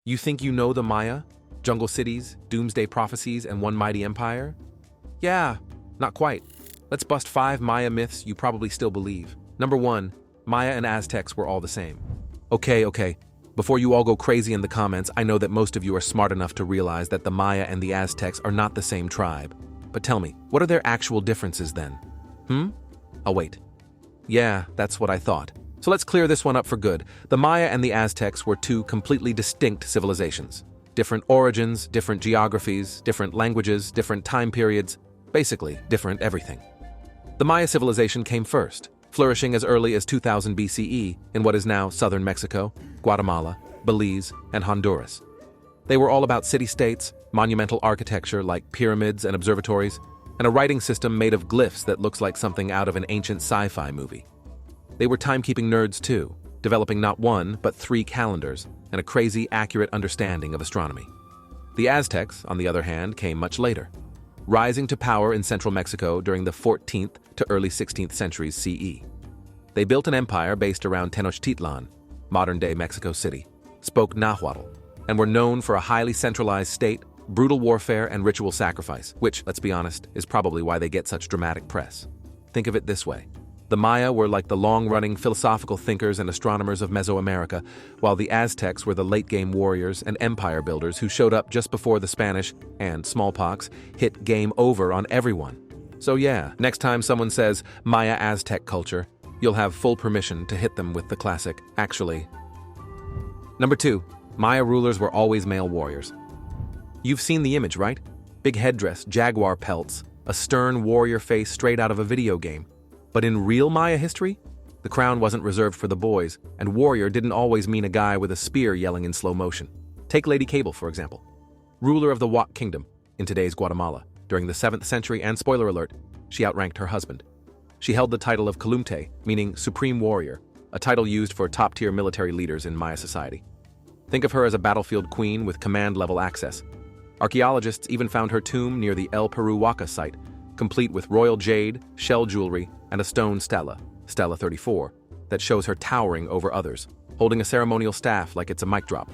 You think you know the Maya? Jungle cities, doomsday prophecies, and one mighty empire? Yeah, not quite. Let's bust 5 Maya myths you probably still believe. Number 1, Maya and Aztecs were all the same. Okay. Before you all go crazy in the comments, I know that most of you are smart enough to realize that the Maya and the Aztecs are not the same tribe. But tell me, what are their actual differences then? I'll wait. Yeah, that's what I thought. So let's clear this one up for good. The Maya and the Aztecs were 2 completely distinct civilizations. Different origins, different geographies, different languages, different time periods, basically different everything. The Maya civilization came first, flourishing as early as 2000 BCE in what is now southern Mexico, Guatemala, Belize, and Honduras. They were all about city-states, monumental architecture like pyramids and observatories, and a writing system made of glyphs that looks like something out of an ancient sci-fi movie. They were timekeeping nerds too, developing not 1 but 3 calendars and a crazy accurate understanding of astronomy. The Aztecs, on the other hand, came much later, rising to power in central Mexico during the 14th to early 16th centuries CE. They built an empire based around Tenochtitlan, modern-day Mexico City, spoke Nahuatl, and were known for a highly centralized state, brutal warfare, and ritual sacrifice, which, let's be honest, is probably why they get such dramatic press. Think of it this way. The Maya were like the long-running philosophical thinkers and astronomers of Mesoamerica, while the Aztecs were the late-game warriors and empire builders who showed up just before the Spanish and smallpox hit game over on everyone. So yeah, next time someone says Maya-Aztec culture, you'll have full permission to hit them with the classic, actually. Number 2, Maya rulers were always male warriors. You've seen the image, right? Big headdress, jaguar pelts, a stern warrior face straight out of a video game. But in real Maya history, the crown wasn't reserved for the boys, and warrior didn't always mean a guy with a spear yelling in slow motion. Take Lady Cable, for example. Ruler of the Wak Kingdom, in today's Guatemala. During the 7th century, and spoiler alert, she outranked her husband. She held the title of Kalumte, meaning Supreme Warrior, a title used for top-tier military leaders in Maya society. Think of her as a battlefield queen with command-level access. Archaeologists even found her tomb near the El Peru Waka site, complete with royal jade, shell jewelry, and a stone stela, Stela 34, that shows her towering over others, holding a ceremonial staff like it's a mic drop.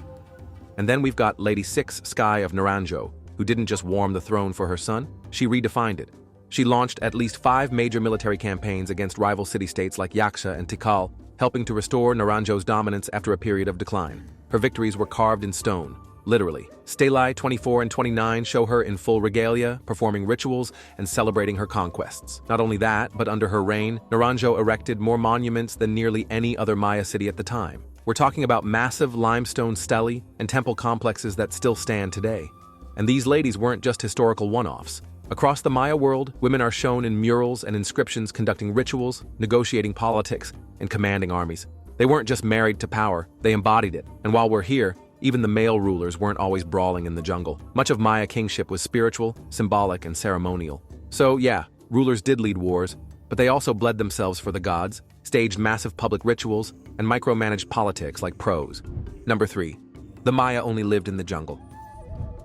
And then we've got Lady Six Sky of Naranjo, who didn't just warm the throne for her son, she redefined it. She launched at least 5 major military campaigns against rival city-states like Yaxha and Tikal, helping to restore Naranjo's dominance after a period of decline. Her victories were carved in stone, literally. Stelae 24 and 29 show her in full regalia, performing rituals and celebrating her conquests. Not only that, but under her reign, Naranjo erected more monuments than nearly any other Maya city at the time. We're talking about massive limestone stelae and temple complexes that still stand today. And these ladies weren't just historical one-offs. Across the Maya world, women are shown in murals and inscriptions conducting rituals, negotiating politics, and commanding armies. They weren't just married to power, they embodied it. And while we're here, even the male rulers weren't always brawling in the jungle. Much of Maya kingship was spiritual, symbolic, and ceremonial. So yeah, rulers did lead wars, but they also bled themselves for the gods, staged massive public rituals, and micromanaged politics like pros. Number 3, the Maya only lived in the jungle.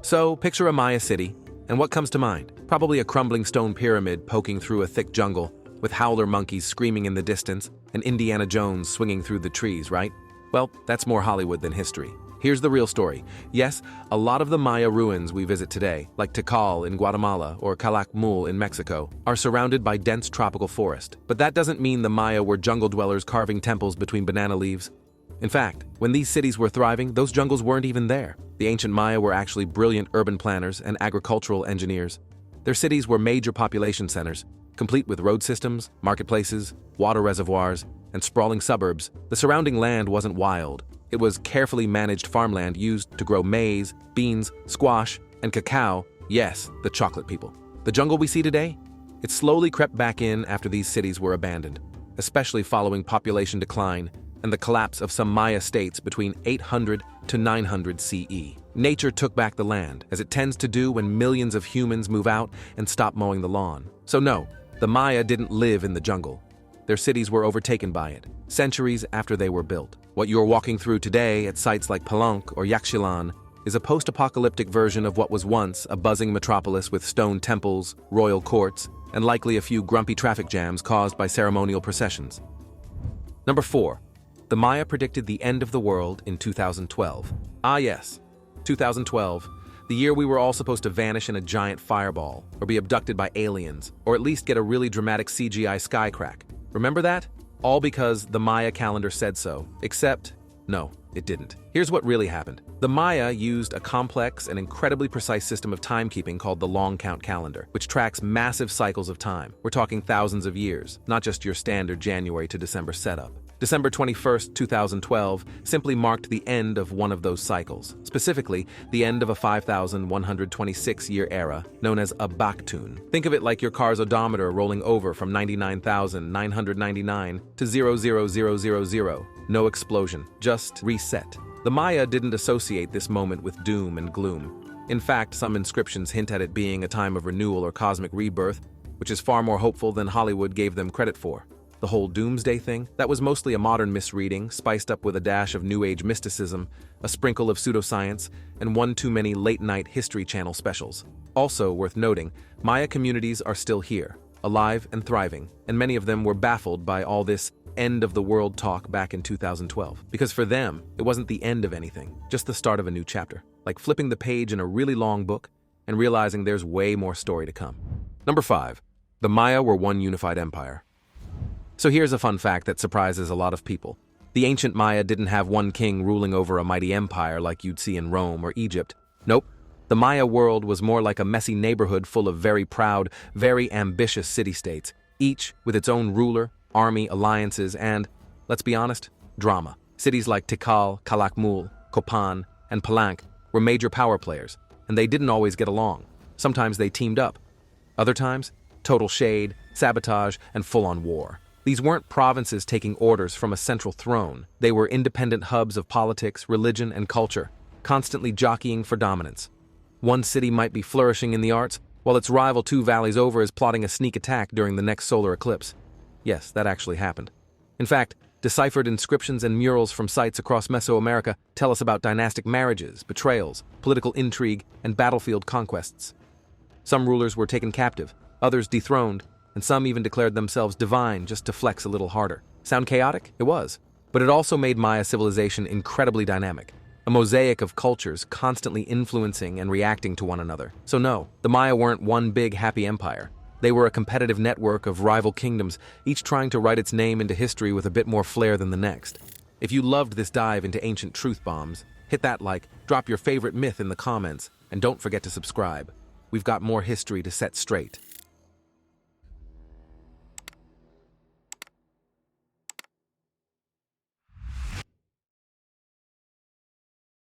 So picture a Maya city, and what comes to mind? Probably a crumbling stone pyramid poking through a thick jungle, with howler monkeys screaming in the distance, and Indiana Jones swinging through the trees, right? Well, that's more Hollywood than history. Here's the real story. Yes, a lot of the Maya ruins we visit today, like Tikal in Guatemala or Calakmul in Mexico, are surrounded by dense tropical forest. But that doesn't mean the Maya were jungle dwellers carving temples between banana leaves. In fact, when these cities were thriving, those jungles weren't even there. The ancient Maya were actually brilliant urban planners and agricultural engineers. Their cities were major population centers, complete with road systems, marketplaces, water reservoirs, and sprawling suburbs. The surrounding land wasn't wild. It was carefully managed farmland used to grow maize, beans, squash, and cacao. Yes, the chocolate people. The jungle we see today? It slowly crept back in after these cities were abandoned, especially following population decline and the collapse of some Maya states between 800 to 900 CE. Nature took back the land, as it tends to do when millions of humans move out and stop mowing the lawn. So no, the Maya didn't live in the jungle. Their cities were overtaken by it, centuries after they were built. What you're walking through today at sites like Palenque or Yaxchilan is a post-apocalyptic version of what was once a buzzing metropolis with stone temples, royal courts, and likely a few grumpy traffic jams caused by ceremonial processions. Number 4. The Maya predicted the end of the world in 2012. Ah yes, 2012, the year we were all supposed to vanish in a giant fireball, or be abducted by aliens, or at least get a really dramatic CGI sky crack. Remember that? All because the Maya calendar said so, except, no, it didn't. Here's what really happened. The Maya used a complex and incredibly precise system of timekeeping called the long count calendar, which tracks massive cycles of time. We're talking thousands of years, not just your standard January to December setup. December 21st, 2012 simply marked the end of one of those cycles, specifically the end of a 5,126-year era known as a Baktun. Think of it like your car's odometer rolling over from 99,999 to 00000. No explosion, just reset. The Maya didn't associate this moment with doom and gloom. In fact, some inscriptions hint at it being a time of renewal or cosmic rebirth, which is far more hopeful than Hollywood gave them credit for. The whole doomsday thing, that was mostly a modern misreading, spiced up with a dash of New Age mysticism, a sprinkle of pseudoscience, and one too many late-night History Channel specials. Also worth noting, Maya communities are still here, alive and thriving, and many of them were baffled by all this end-of-the-world talk back in 2012. Because for them, it wasn't the end of anything, just the start of a new chapter, like flipping the page in a really long book and realizing there's way more story to come. Number 5. The Maya were one unified empire. So here's a fun fact that surprises a lot of people. The ancient Maya didn't have one king ruling over a mighty empire like you'd see in Rome or Egypt. Nope. The Maya world was more like a messy neighborhood full of very proud, very ambitious city-states, each with its own ruler, army, alliances, and, let's be honest, drama. Cities like Tikal, Calakmul, Copan, and Palenque were major power players, and they didn't always get along. Sometimes they teamed up. Other times, total shade, sabotage, and full-on war. These weren't provinces taking orders from a central throne. They were independent hubs of politics, religion, and culture, constantly jockeying for dominance. One city might be flourishing in the arts, while its rival 2 valleys over is plotting a sneak attack during the next solar eclipse. Yes, that actually happened. In fact, deciphered inscriptions and murals from sites across Mesoamerica tell us about dynastic marriages, betrayals, political intrigue, and battlefield conquests. Some rulers were taken captive, others dethroned, and some even declared themselves divine just to flex a little harder. Sound chaotic? It was. But it also made Maya civilization incredibly dynamic, a mosaic of cultures constantly influencing and reacting to one another. So no, the Maya weren't one big happy empire. They were a competitive network of rival kingdoms, each trying to write its name into history with a bit more flair than the next. If you loved this dive into ancient truth bombs, hit that like, drop your favorite myth in the comments, and don't forget to subscribe. We've got more history to set straight.